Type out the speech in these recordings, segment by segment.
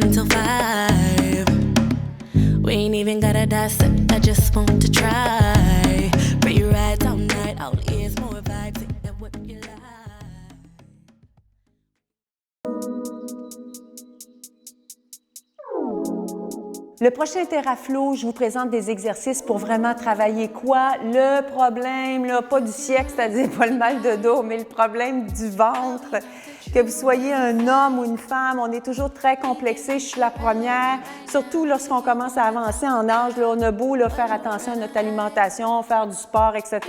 until 5. We ain't even gotta dissect, I just want to try. Free rides all night, all ears, more vibes, ain't that what you like? Le prochain TheraFlow, je vous présente des exercices pour vraiment travailler quoi? Le problème, là, pas du siècle, c'est-à-dire pas le mal de dos, mais le problème du ventre. Que vous soyez un homme ou une femme, on est toujours très complexé, je suis la première. Surtout lorsqu'on commence à avancer en âge, là, on a beau là, faire attention à notre alimentation, faire du sport, etc.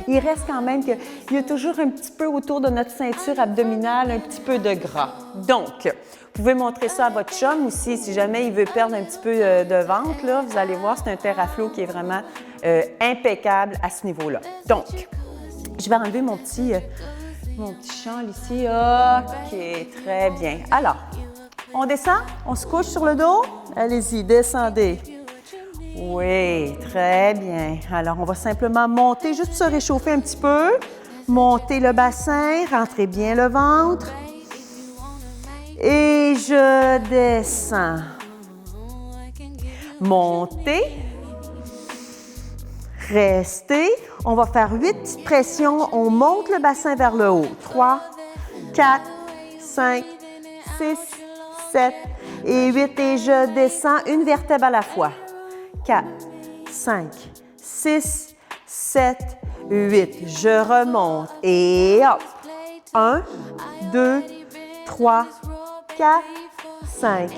Il reste quand même qu'il y a toujours un petit peu autour de notre ceinture abdominale, un petit peu de gras. Donc, vous pouvez montrer ça à votre chum aussi, si jamais il veut perdre un petit peu de ventre, là, vous allez voir, c'est un TheraFlow qui est vraiment impeccable à ce niveau-là. Donc, je vais enlever mon petit châle ici. OK, très bien. Alors, on descend, on se couche sur le dos. Allez-y, descendez. Oui, très bien. Alors, on va simplement monter, juste pour se réchauffer un petit peu. Monter le bassin, rentrez bien le ventre. Et je descends. Montez. Restez. On va faire 8 petites pressions. On monte le bassin vers le haut. 3, 4, 5, 6, 7 et 8. Et je descends une vertèbre à la fois. 4, 5, 6, 7, 8. Je remonte. Et hop. 1, 2, 3, 4, 5,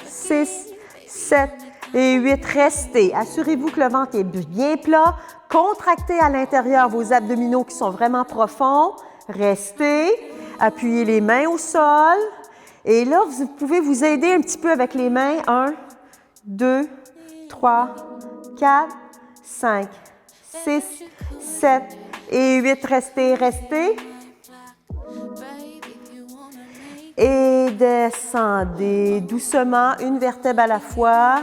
6, 7 et 8. Restez. Assurez-vous que le ventre est bien plat. Contractez à l'intérieur vos abdominaux qui sont vraiment profonds. Restez. Appuyez les mains au sol. Et là, vous pouvez vous aider un petit peu avec les mains. 1, 2, 3, 4, 5, 6, 7 et 8. Restez, restez. Et descendez doucement, une vertèbre à la fois.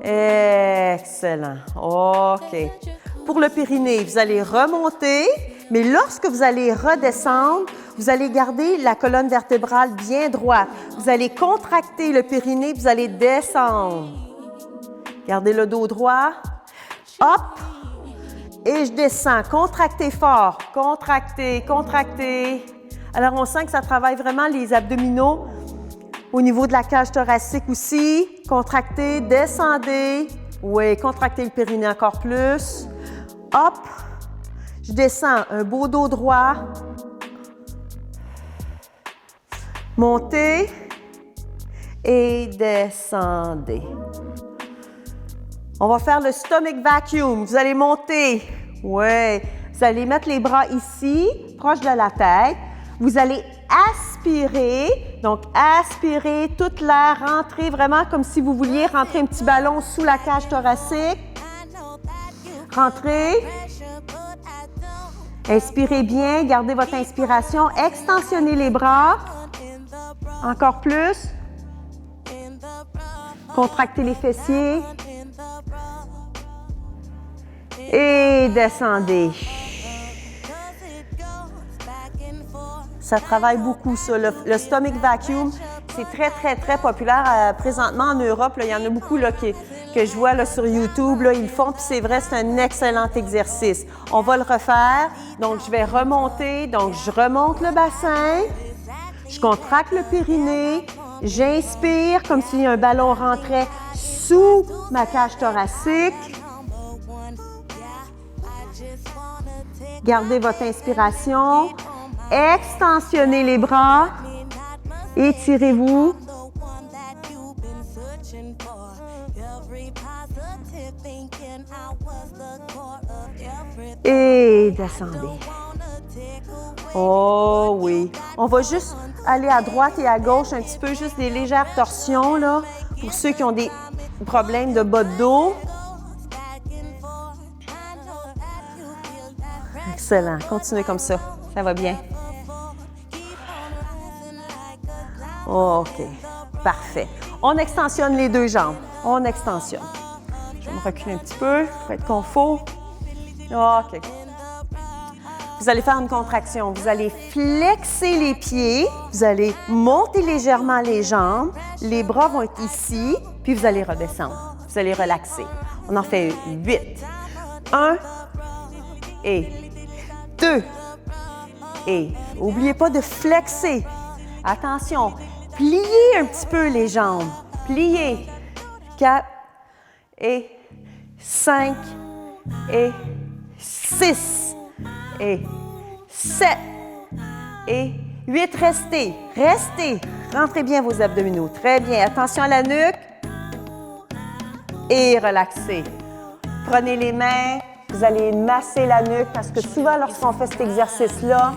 Excellent. OK. Pour le périnée, vous allez remonter, mais lorsque vous allez redescendre, vous allez garder la colonne vertébrale bien droite. Vous allez contracter le périnée, vous allez descendre. Gardez le dos droit. Hop. Et je descends. Contractez fort. Contractez, contractez. Alors, on sent que ça travaille vraiment les abdominaux au niveau de la cage thoracique aussi. Contractez, descendez. Oui, contractez le périnée encore plus. Hop. Je descends. Un beau dos droit. Montez. Et descendez. On va faire le stomach vacuum. Vous allez monter. Oui. Vous allez mettre les bras ici, proche de la tête. Vous allez aspirer, donc aspirer toute l'air, rentrer vraiment comme si vous vouliez rentrer un petit ballon sous la cage thoracique. Rentrez. Inspirez bien, gardez votre inspiration, extensionnez les bras. Encore plus. Contractez les fessiers. Et descendez. Ça travaille beaucoup, ça. Le stomach vacuum, c'est très, très, très populaire présentement en Europe. Là, il y en a beaucoup là, que je vois là, sur YouTube. Là, ils le font, puis c'est vrai, c'est un excellent exercice. On va le refaire. Donc, je vais remonter. Donc, je remonte le bassin. Je contracte le périnée. J'inspire comme si un ballon rentrait sous ma cage thoracique. Gardez votre inspiration. Extensionnez les bras. Étirez-vous. Et descendez. Oh oui. On va juste aller à droite et à gauche un petit peu, juste des légères torsions là, pour ceux qui ont des problèmes de bas de dos. Excellent. Continuez comme ça. Ça va bien. OK. Parfait. On extensionne les deux jambes. On extensionne. Je vais me reculer un petit peu pour être confort. OK. vous allez faire une contraction. Vous allez flexer les pieds, vous allez monter légèrement les jambes, les bras vont être ici, puis vous allez redescendre. Vous allez relaxer. On en fait 8. 1 et 2 et n'oubliez pas de flexer. Attention, pliez un petit peu les jambes. Pliez. 4 et 5 et 6 et 7 et 8. Restez, restez. Rentrez bien vos abdominaux. Très bien. Attention à la nuque. Et relaxez. Prenez les mains. Vous allez masser la nuque parce que souvent, lorsqu'on fait cet exercice-là,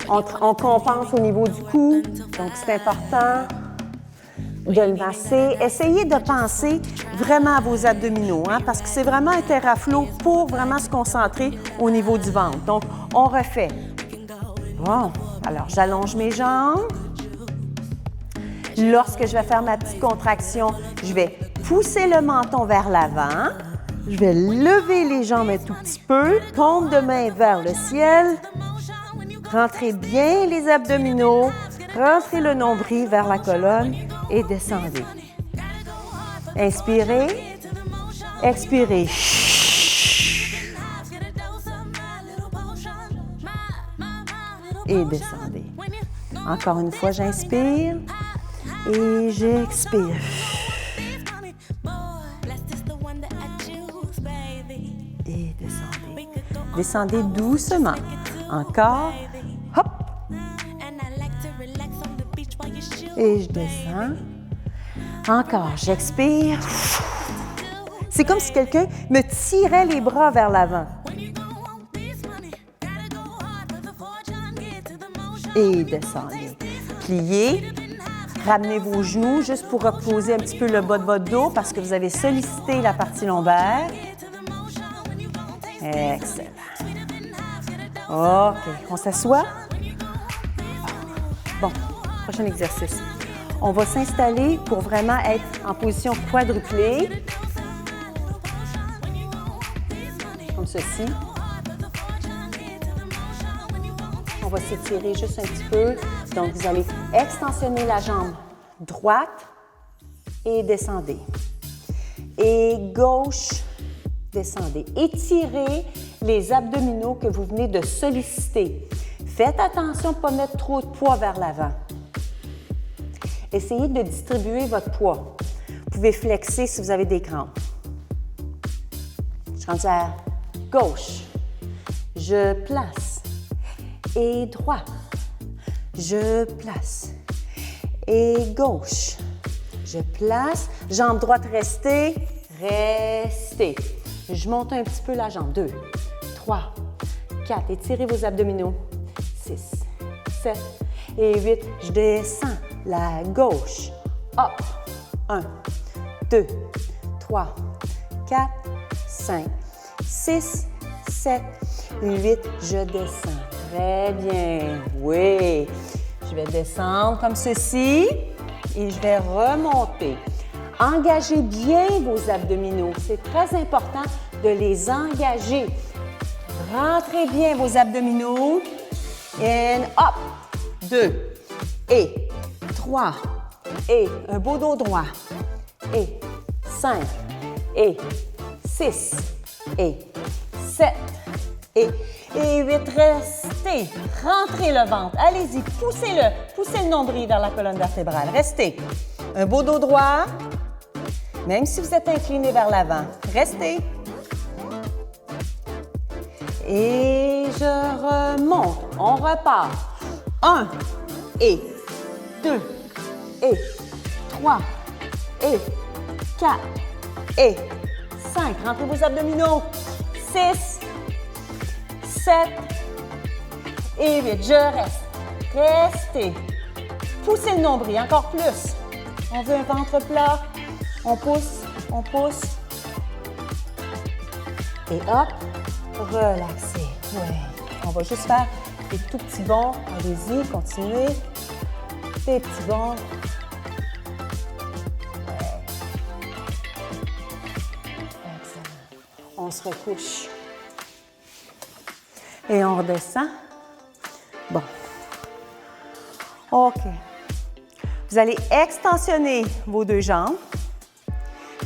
on compense au niveau du cou. Donc, c'est important de le masser. Essayez de penser vraiment à vos abdominaux, hein, parce que c'est vraiment un TerraFlow pour vraiment se concentrer au niveau du ventre. Donc, on refait. Bon, alors j'allonge mes jambes. Lorsque je vais faire ma petite contraction, je vais pousser le menton vers l'avant. Je vais lever les jambes un tout petit peu. Paume de main vers le ciel. Rentrez bien les abdominaux. Rentrez le nombril vers la colonne et descendez. Inspirez. Expirez. Et descendez. Encore une fois, j'inspire et j'expire. Et descendez. Descendez doucement. Encore. Hop. Et je descends. Encore, j'expire. C'est comme si quelqu'un me tirait les bras vers l'avant. Et descendez. Pliez. Ramenez vos genoux juste pour reposer un petit peu le bas de votre dos parce que vous avez sollicité la partie lombaire. Excellent. OK, on s'assoit. Bon, prochain exercice. On va s'installer pour vraiment être en position quadruplée. Comme ceci. On va s'étirer juste un petit peu. Donc, vous allez extensionner la jambe droite et descendez. Et gauche, descendez. Étirez les abdominaux que vous venez de solliciter. Faites attention de ne pas mettre trop de poids vers l'avant. Essayez de distribuer votre poids. Vous pouvez flexer si vous avez des crampes. Je rentre à gauche. Je place. Et droit. Je place. Et gauche. Je place. Jambe droite, restez. Restez. Je monte un petit peu la jambe. 2, 3, 4. Étirez vos abdominaux. 6, 7 et 8. Je descends. La gauche. Hop. 1, 2, 3, 4, 5, 6, 7, 8. Je descends. Très bien. Oui. Je vais descendre comme ceci et je vais remonter. Engagez bien vos abdominaux. C'est très important de les engager. Rentrez bien vos abdominaux. And up. 2 et 3 et un beau dos droit. Et 5 et 6 et 7 et 8. Restez. Rentrez le ventre. Allez-y, poussez-le. Poussez le nombril vers la colonne vertébrale. Restez. Un beau dos droit. Même si vous êtes incliné vers l'avant. Restez. Et je remonte. On repart. 1 et 2 et 3 et 4 et 5. Rentrez vos abdominaux. 6, 7 et 8. Je reste. Restez. Poussez le nombril. Encore plus. On veut un ventre plat. On pousse. On pousse. Et hop. Relaxez. Ouais. On va juste faire des tout petits bonds. Allez-y, continuez. Des petits bonds. Ouais. Excellent. On se recouche. Et on redescend. Bon. OK. Vous allez extensionner vos deux jambes.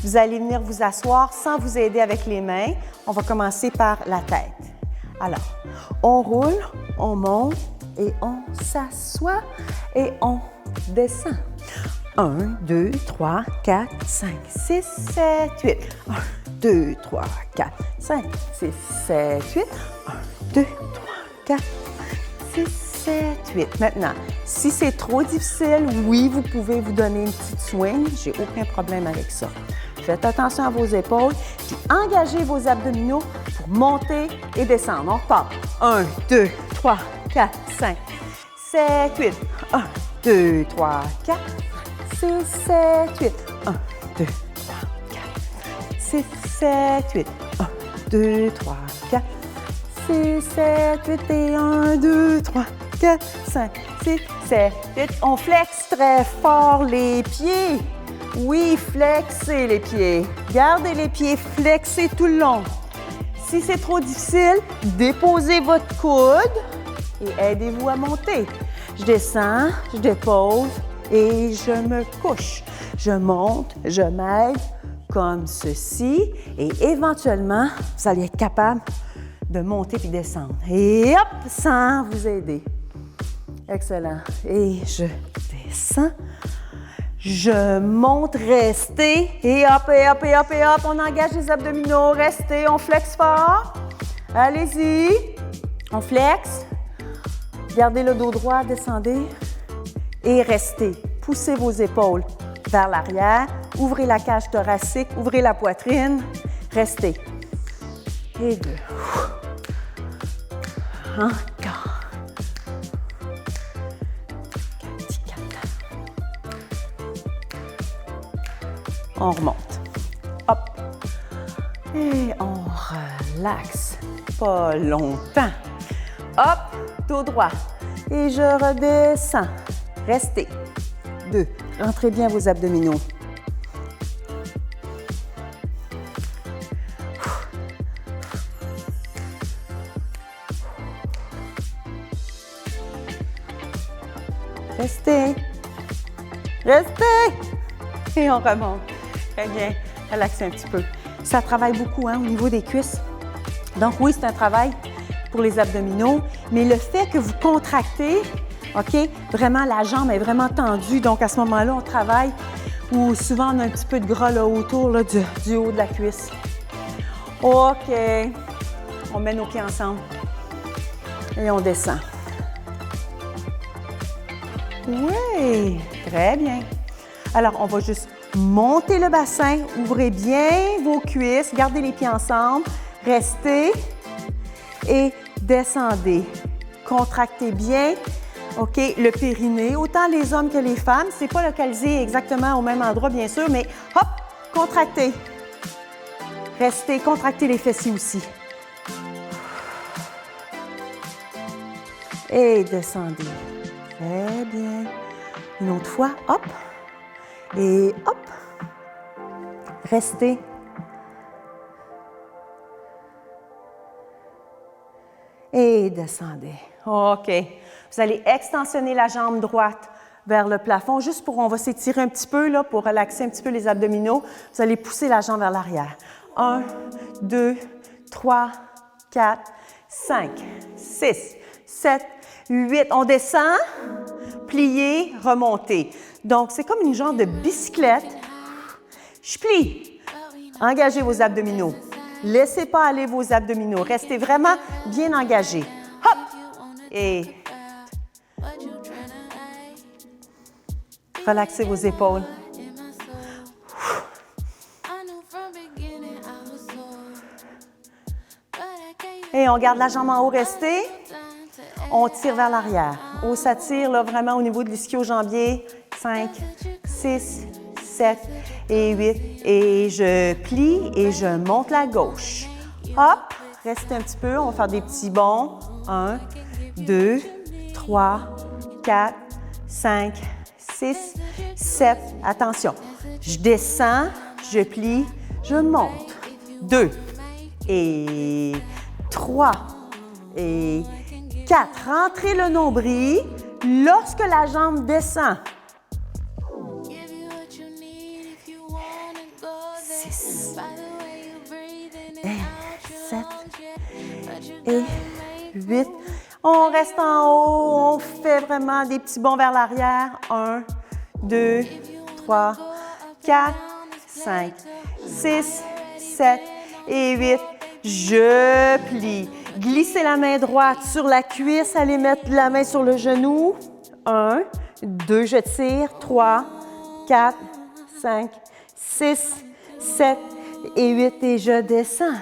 Vous allez venir vous asseoir sans vous aider avec les mains. On va commencer par la tête. Alors, on roule, on monte et on s'assoit et on descend. 1, 2, 3, 4, 5, 6, 7, 8. 1, 2, 3, 4, 5, 6, 7, 8. 1, 2, 3, 4, 6, 7, 8. Maintenant, si c'est trop difficile, oui, vous pouvez vous donner une petite swing. J'ai aucun problème avec ça. Faites attention à vos épaules, puis engagez vos abdominaux pour monter et descendre. On repart. 1, 2, 3, 4, 5, 7, 8. 1, 2, 3, 4, 6, 7, 8. 1, 2, 3, 4, 6, 7, 8. 1, 2, 3, 4, 6, 7, 8 et 1, 2, 3, 4, 5, 6, 7, 8. On flexe très fort les pieds. Oui, flexez les pieds. Gardez les pieds flexés tout le long. Si c'est trop difficile, déposez votre coude et aidez-vous à monter. Je descends, je dépose et je me couche. Je monte, je m'aide comme ceci et éventuellement, vous allez être capable de monter puis descendre. Et hop, sans vous aider. Excellent. Et je descends. Je monte, restez, et hop, et hop, et hop, et hop, on engage les abdominaux, restez, on flexe fort. Allez-y, on flexe. Gardez le dos droit, descendez et restez. Poussez vos épaules vers l'arrière, ouvrez la cage thoracique, ouvrez la poitrine, restez. Et 2. Encore. On remonte. Hop. Et on relaxe. Pas longtemps. Hop, dos droit. Et je redescends. Restez. 2. Rentrez bien vos abdominaux. Restez. Restez. Et on remonte. Très bien. Relaxez un petit peu. Ça travaille beaucoup au niveau des cuisses. Donc oui, c'est un travail pour les abdominaux, mais le fait que vous contractez, OK, vraiment la jambe est vraiment tendue. Donc à ce moment-là, on travaille où souvent on a un petit peu de gras là, autour là, du haut de la cuisse. OK. On met nos pieds ensemble et on descend. Oui, très bien. Alors, on va juste monter le bassin, ouvrez bien vos cuisses, gardez les pieds ensemble, restez et descendez. Contractez bien, OK, le périnée, autant les hommes que les femmes. C'est pas localisé exactement au même endroit, bien sûr, mais hop, contractez. Restez, contractez les fessiers aussi. Et descendez. Très bien. Une autre fois, hop. Et hop. Restez. Et descendez. OK. Vous allez extensionner la jambe droite vers le plafond. Juste pour, on va s'étirer un petit peu là, pour relaxer un petit peu les abdominaux. Vous allez pousser la jambe vers l'arrière. 1, 2, 3, 4, 5, 6, 7, 8. On descend, pliez, remontez. Donc, c'est comme une genre de bicyclette. Je plie. Engagez vos abdominaux. Laissez pas aller vos abdominaux. Restez vraiment bien engagés. Hop! Et relaxez vos épaules. Et on garde la jambe en haut, restez. On tire vers l'arrière. Oh, ça tire là, vraiment au niveau de l'ischio-jambier. 5, 6, 7 et 8. Et je plie et je monte la gauche. Hop, restez un petit peu. On va faire des petits bonds. 1, 2, 3, 4, 5, 6, 7. Attention. Je descends, je plie, je monte. 2 et 3 Et 4. Rentrez le nombril lorsque la jambe descend. 6. Et 7. Et 8. On reste en haut, on fait vraiment des petits bonds vers l'arrière. 1, 2, 3, 4, 5, 6, 7 et 8. Je plie. Glissez la main droite sur la cuisse, allez mettre la main sur le genou. 1, 2, je tire. 3, 4, 5, 6, 7 et 8 et je descends.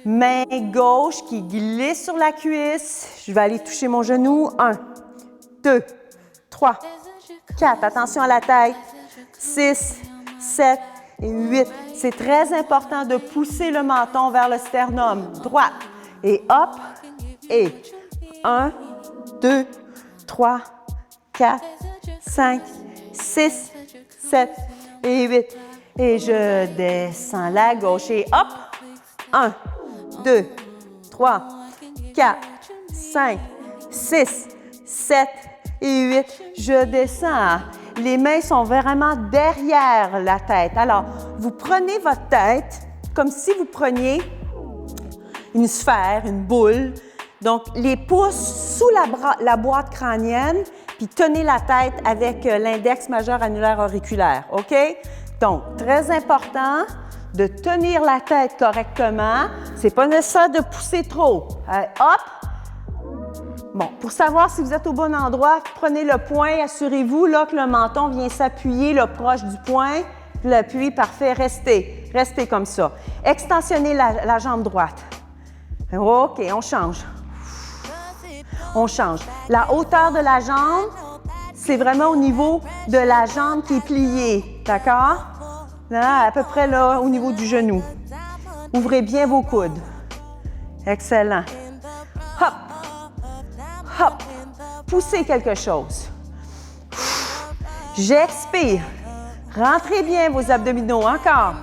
Main gauche qui glisse sur la cuisse. Je vais aller toucher mon genou. 1, 2, 3, 4. Attention à la tête. 6, 7 et 8. C'est très important de pousser le menton vers le sternum. Droite. Et hop. Et 1, 2, 3, 4, 5, 6, 7 et 8. Et je descends la gauche et hop. 1, 2, 3, 4, 5, 6, 7 et 8. Je descends. Les mains sont vraiment derrière la tête. Alors, vous prenez votre tête comme si vous preniez une sphère, une boule. Donc, les pouces sous la boîte crânienne, puis tenez la tête avec l'index majeur annulaire auriculaire. OK? Donc, très important de tenir la tête correctement. C'est pas nécessaire de pousser trop. Hop! Bon, pour savoir si vous êtes au bon endroit, prenez le poing, assurez-vous là que le menton vient s'appuyer là, proche du poing. L'appui, parfait, restez. Restez comme ça. Extensionnez la jambe droite. OK, on change. On change. La hauteur de la jambe, c'est vraiment au niveau de la jambe qui est pliée. D'accord? Là, à peu près là, au niveau du genou. Ouvrez bien vos coudes. Excellent. Hop! Hop! Poussez quelque chose. J'expire. Rentrez bien vos abdominaux. Encore.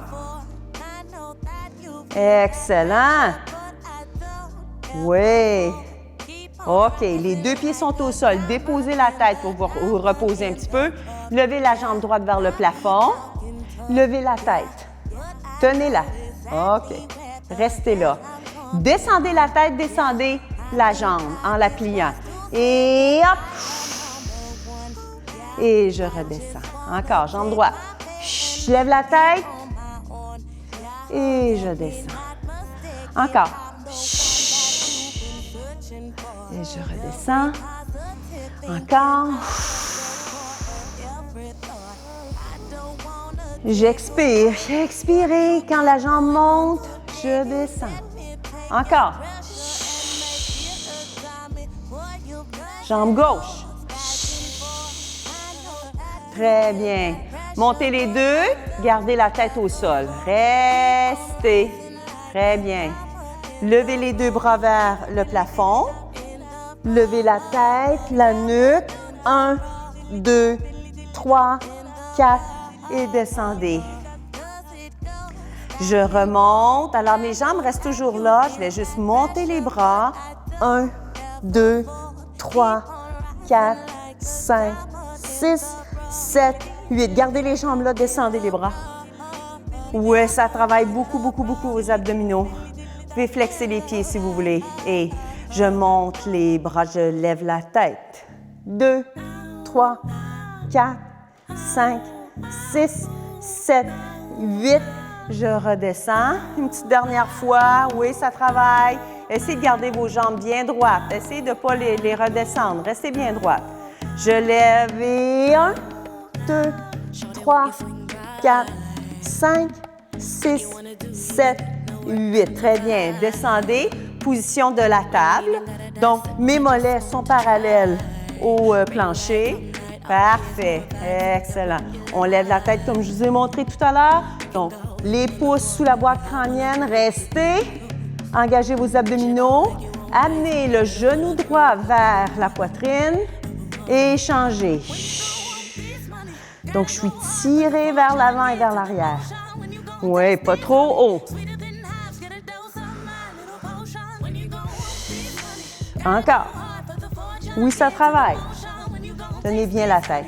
Excellent. Oui. OK. Les deux pieds sont au sol. Déposez la tête pour vous reposer un petit peu. Levez la jambe droite vers le plafond. Levez la tête. Tenez-la. OK. Restez là. Descendez la tête, descendez la jambe en la pliant. Et hop! Et je redescends. Encore, jambe droite. Je lève la tête. Et je descends. Encore. Et je redescends. Encore. J'expire. Expirez. Quand la jambe monte, je descends. Encore. Jambe gauche. Très bien. Montez les deux. Gardez la tête au sol. Restez. Très bien. Levez les deux bras vers le plafond. Levez la tête, la nuque. 1, 2, 3, 4 et descendez. Je remonte. Alors, mes jambes restent toujours là. Je vais juste monter les bras. 1, 2, 3, 4, 5, 6, 7, 8. Gardez les jambes là, descendez les bras. Oui, ça travaille beaucoup, beaucoup, beaucoup aux abdominaux. Vous pouvez flexer les pieds si vous voulez. Et je monte les bras, je lève la tête. 2, 3, 4, 5, 6, 7, 8. Je redescends. Une petite dernière fois. Oui, ça travaille. Essayez de garder vos jambes bien droites. Essayez de ne pas les redescendre. Restez bien droite. Je lève et 1, 2, 3, 4, 5, 6, 7, 8. Très bien. Descendez. Position de la table. Donc, mes mollets sont parallèles au plancher. Parfait. Excellent. On lève la tête comme je vous ai montré tout à l'heure. Donc, les pouces sous la boîte crânienne. Restez. Engagez vos abdominaux. Amenez le genou droit vers la poitrine et changez. Donc, je suis tirée vers l'avant et vers l'arrière. Oui, pas trop haut. Encore. Oui, ça travaille. Tenez bien la tête.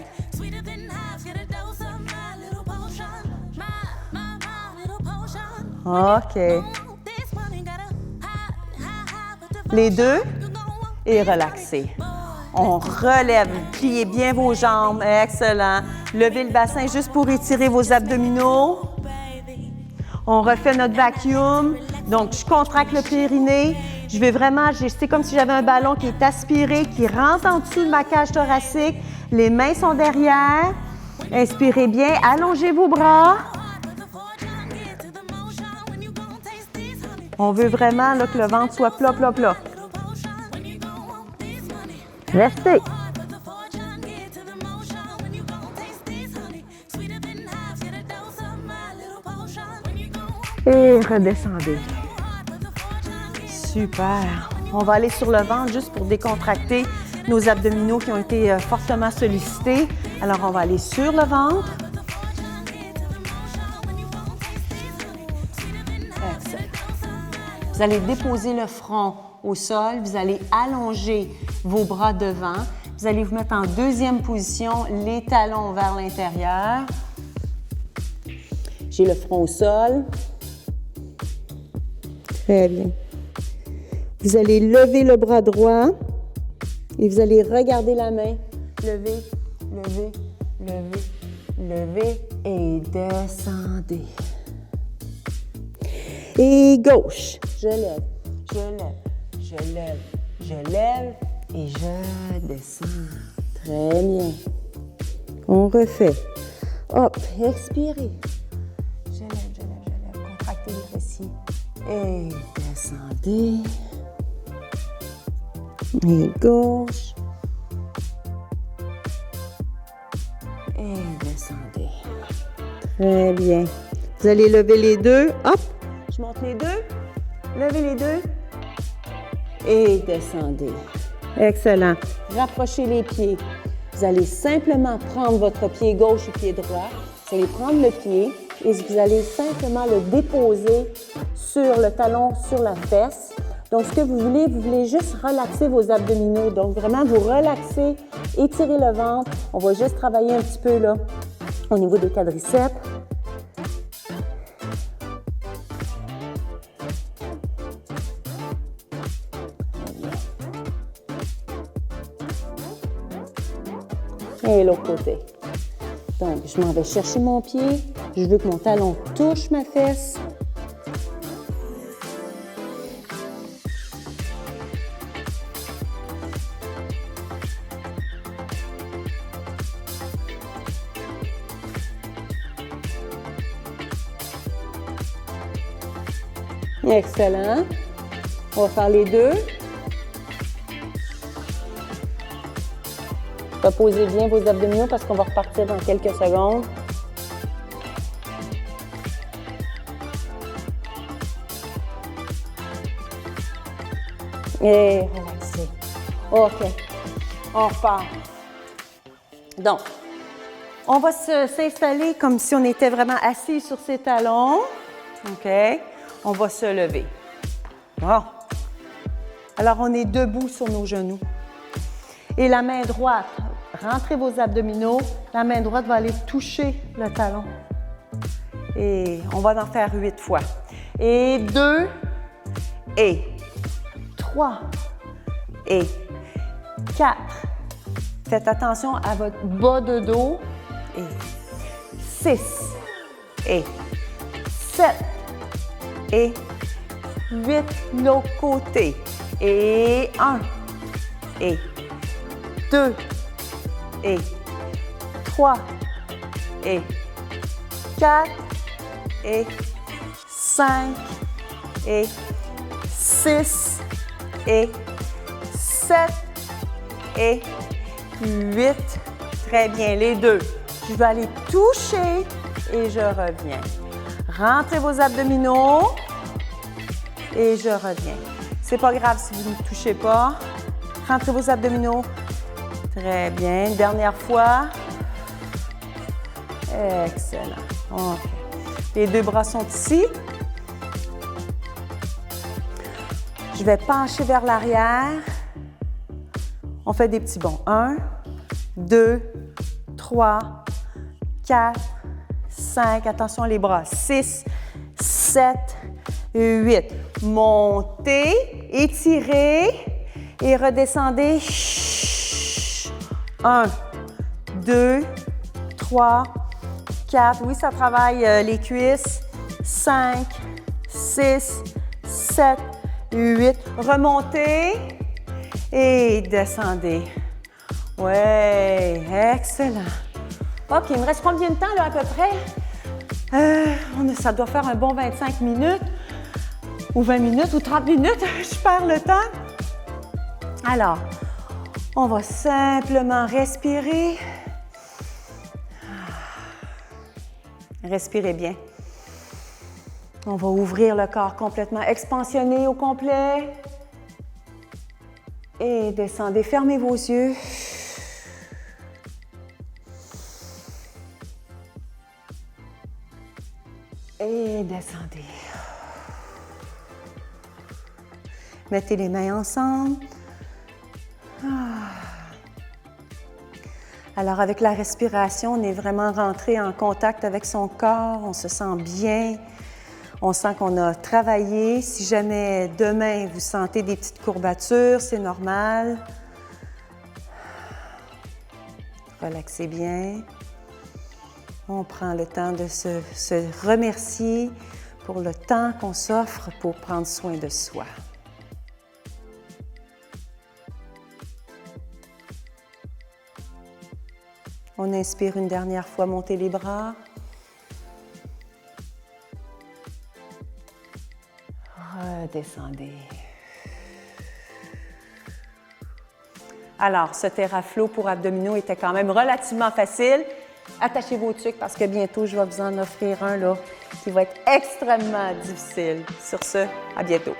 OK. Les deux et relaxez. On relève, pliez bien vos jambes, excellent. Levez le bassin juste pour étirer vos abdominaux. On refait notre vacuum. Donc, je contracte le périnée. Je vais vraiment, c'est comme si j'avais un ballon qui est aspiré, qui rentre en dessous de ma cage thoracique. Les mains sont derrière. Inspirez bien, allongez vos bras. On veut vraiment là, que le ventre soit plat, plat, plat. Restez. Et redescendez. Super. On va aller sur le ventre juste pour décontracter nos abdominaux qui ont été fortement sollicités. Alors, on va aller sur le ventre. Excellent. Vous allez déposer le front au sol. Vous allez allonger vos bras devant. Vous allez vous mettre en deuxième position, les talons vers l'intérieur. J'ai le front au sol. Très bien. Vous allez lever le bras droit et vous allez regarder la main. Levez, levez, levez, levez et descendez. Et gauche. Je lève, je lève, je lève, je lève et je descends. Très bien. On refait. Hop, expirez. Je lève, je lève, je lève. Contractez les fessiers. Et descendez. Et gauche. Et descendez. Très bien. Vous allez lever les deux. Hop, je monte les deux. Levez les deux. Et descendez. Excellent. Rapprochez les pieds. Vous allez simplement prendre votre pied gauche et pied droit. Vous allez prendre le pied et vous allez simplement le déposer sur le talon, sur la fesse. Donc, ce que vous voulez juste relaxer vos abdominaux. Donc, vraiment, vous relaxez, étirez le ventre. On va juste travailler un petit peu là, au niveau des quadriceps. Et l'autre côté. Donc, je m'en vais chercher mon pied. Je veux que mon talon touche ma fesse. Excellent. On va faire les deux. Reposez bien vos abdominaux parce qu'on va repartir dans quelques secondes. Et relaxez. OK. On repart. Donc, on va s'installer comme si on était vraiment assis sur ses talons. OK. On va se lever. Bon. Alors, on est debout sur nos genoux. Et la main droite, rentrez vos abdominaux. La main droite va aller toucher le talon. Et on va en faire 8 fois. Et 2, et 3, et 4. Faites attention à votre bas de dos. Et 6, et 7, et 8, l'autre côté. Et 1, et 2, et 3, et 4, et 5, et 6, et 7, et 8. Très bien, les deux. Je vais aller toucher et je reviens. Rentrez vos abdominaux et je reviens. C'est pas grave si vous ne touchez pas. Rentrez vos abdominaux. Très bien. Dernière fois. Excellent. OK. Les deux bras sont ici. Je vais pencher vers l'arrière. On fait des petits bonds. 1, 2, 3, 4, 5. Attention les bras. 6, 7, 8. Montez, étirez et redescendez. 1, 2, 3, 4. Oui, ça travaille les cuisses. 5, 6, 7, 8. Remontez et descendez. Ouais, excellent. OK, il me reste combien de temps là à peu près? Ça doit faire un bon 25 minutes ou 20 minutes ou 30 minutes. Je perds le temps. Alors, on va simplement respirer. Respirez bien. On va ouvrir le corps complètement, expansionner au complet. Et descendez, fermez vos yeux. Et descendez. Mettez les mains ensemble. Alors, avec la respiration, on est vraiment rentré en contact avec son corps. On se sent bien. On sent qu'on a travaillé. Si jamais demain, vous sentez des petites courbatures, c'est normal. Relaxez bien. On prend le temps de se remercier pour le temps qu'on s'offre pour prendre soin de soi. On inspire une dernière fois, montez les bras. Redescendez. Alors, ce TheraFlow pour abdominaux était quand même relativement facile. Attachez vos tuques parce que bientôt, je vais vous en offrir un là, qui va être extrêmement difficile. Sur ce, à bientôt.